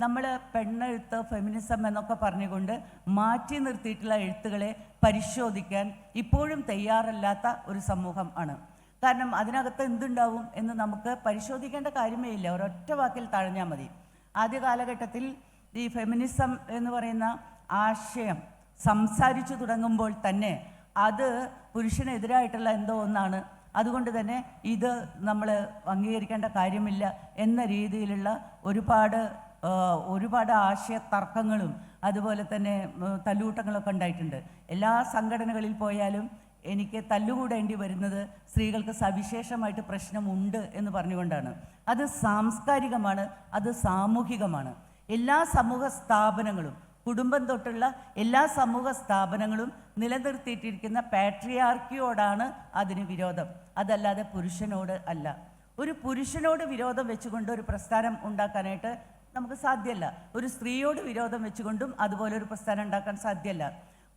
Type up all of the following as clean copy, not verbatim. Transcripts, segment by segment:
നമ്മൾ പെണ്ണെഴുത്ത് ഫെമിനിസം എന്നൊക്കെ പറഞ്ഞുകൊണ്ട് മാറ്റി നിർത്തിയിട്ടുള്ള എഴുത്തുകളെ പരിശോധിക്കാൻ ഇപ്പോഴും തയ്യാറല്ലാത്ത ഒരു സമൂഹം ആണ്. കാരണം അതിനകത്ത് എന്തുണ്ടാവും എന്ന് നമുക്ക് പരിശോധിക്കേണ്ട കാര്യമേ ഇല്ല, ഒരൊറ്റ വാക്കിൽ തഴഞ്ഞാൽ മതി. ആദ്യ കാലഘട്ടത്തിൽ ഈ ഫെമിനിസം എന്ന് പറയുന്ന ആശയം സംസാരിച്ചു തുടങ്ങുമ്പോൾ തന്നെ അത് പുരുഷനെതിരായിട്ടുള്ള എന്തോ ഒന്നാണ്, അതുകൊണ്ട് തന്നെ ഇത് നമ്മൾ അംഗീകരിക്കേണ്ട കാര്യമില്ല എന്ന രീതിയിലുള്ള ഒരുപാട് ആശയ തർക്കങ്ങളും അതുപോലെ തന്നെ തല്ലൂട്ടങ്ങളൊക്കെ ഉണ്ടായിട്ടുണ്ട്. എല്ലാ സംഘടനകളിൽ പോയാലും എനിക്ക് തല്ലുകൂടേണ്ടി വരുന്നത് സ്ത്രീകൾക്ക് സവിശേഷമായിട്ട് പ്രശ്നമുണ്ട് എന്ന് പറഞ്ഞുകൊണ്ടാണ്. അത് സാംസ്കാരികമാണ്, അത് സാമൂഹികമാണ്. എല്ലാ സമൂഹ സ്ഥാപനങ്ങളും, കുടുംബം തൊട്ടുള്ള എല്ലാ സമൂഹ സ്ഥാപനങ്ങളും നിലനിർത്തിയിട്ടിരിക്കുന്ന പാട്രിയാർക്കിയോടാണ് അതിന് വിരോധം, അതല്ലാതെ പുരുഷനോട് അല്ല. ഒരു പുരുഷനോട് വിരോധം വെച്ചുകൊണ്ട് ഒരു പ്രസ്ഥാനം ഉണ്ടാക്കാനായിട്ട് നമുക്ക് സാധ്യമല്ല. ഒരു സ്ത്രീയോട് വിരോധം വെച്ചുകൊണ്ടും അതുപോലെ ഒരു പ്രസ്ഥാനം ഉണ്ടാക്കാൻ സാധ്യമല്ല.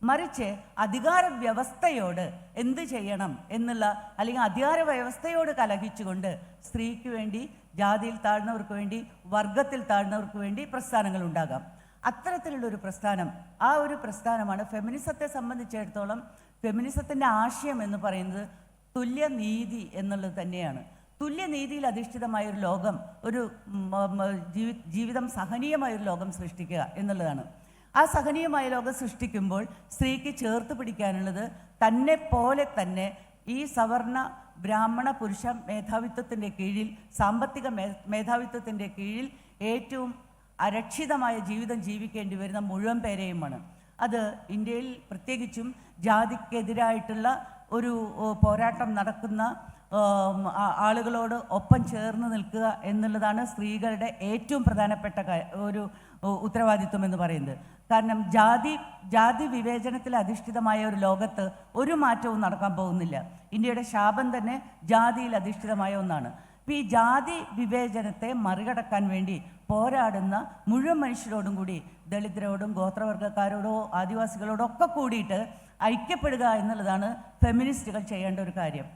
മറിച്ച് അധികാര വ്യവസ്ഥയോട് എന്ത് ചെയ്യണം എന്നുള്ള, അല്ലെങ്കിൽ അധികാര വ്യവസ്ഥയോട് കലഹിച്ചുകൊണ്ട് സ്ത്രീക്ക് വേണ്ടി, ജാതിയിൽ താഴ്ന്നവർക്ക് വേണ്ടി, വർഗത്തിൽ താഴ്ന്നവർക്ക് വേണ്ടി പ്രസ്ഥാനങ്ങൾ ഉണ്ടാകാം. അത്തരത്തിലുള്ളൊരു പ്രസ്ഥാനം, ആ ഒരു പ്രസ്ഥാനമാണ് ഫെമിനിസത്തെ സംബന്ധിച്ചിടത്തോളം. ഫെമിനിസത്തിൻ്റെ ആശയം എന്ന് പറയുന്നത് തുല്യനീതി എന്നുള്ളത് തന്നെയാണ്. തുല്യനീതിയിൽ അധിഷ്ഠിതമായൊരു ലോകം, ഒരു ജീവിതം സഹനീയമായൊരു ലോകം സൃഷ്ടിക്കുക എന്നുള്ളതാണ്. ആ സഹനീയമായ ലോകം സൃഷ്ടിക്കുമ്പോൾ സ്ത്രീക്ക് ചേർത്ത് പിടിക്കാനുള്ളത് തന്നെ പോലെ തന്നെ ഈ സവർണ ബ്രാഹ്മണ പുരുഷ മേധാവിത്വത്തിൻ്റെ കീഴിൽ, സാമ്പത്തിക മേധാവിത്വത്തിൻ്റെ കീഴിൽ ഏറ്റവും അരക്ഷിതമായ ജീവിതം ജീവിക്കേണ്ടി വരുന്ന മുഴുവൻ പേരെയുമാണ്. അത് ഇന്ത്യയിൽ പ്രത്യേകിച്ചും ജാതിക്കെതിരായിട്ടുള്ള ഒരു പോരാട്ടം നടക്കുന്ന ആളുകളോട് ഒപ്പം ചേർന്ന് നിൽക്കുക എന്നുള്ളതാണ് സ്ത്രീകളുടെ ഏറ്റവും പ്രധാനപ്പെട്ട ഒരു ഉത്തരവാദിത്വം എന്ന് പറയുന്നത്. കാരണം ജാതി വിവേചനത്തിൽ അധിഷ്ഠിതമായ ഒരു ലോകത്ത് ഒരു മാറ്റവും നടക്കാൻ പോകുന്നില്ല. ഇന്ത്യയുടെ ശാപം തന്നെ ജാതിയിൽ അധിഷ്ഠിതമായ ഒന്നാണ്. അപ്പോൾ ഈ ജാതി വിവേചനത്തെ മറികടക്കാൻ വേണ്ടി പോരാടുന്ന മുഴുവൻ മനുഷ്യരോടും കൂടി, ദളിതരോടും ഗോത്രവർഗ്ഗക്കാരോടോ ആദിവാസികളോടോ ഒക്കെ കൂടിയിട്ട് ഐക്യപ്പെടുക എന്നുള്ളതാണ് ഫെമിനിസ്റ്റുകൾ ചെയ്യേണ്ട ഒരു കാര്യം.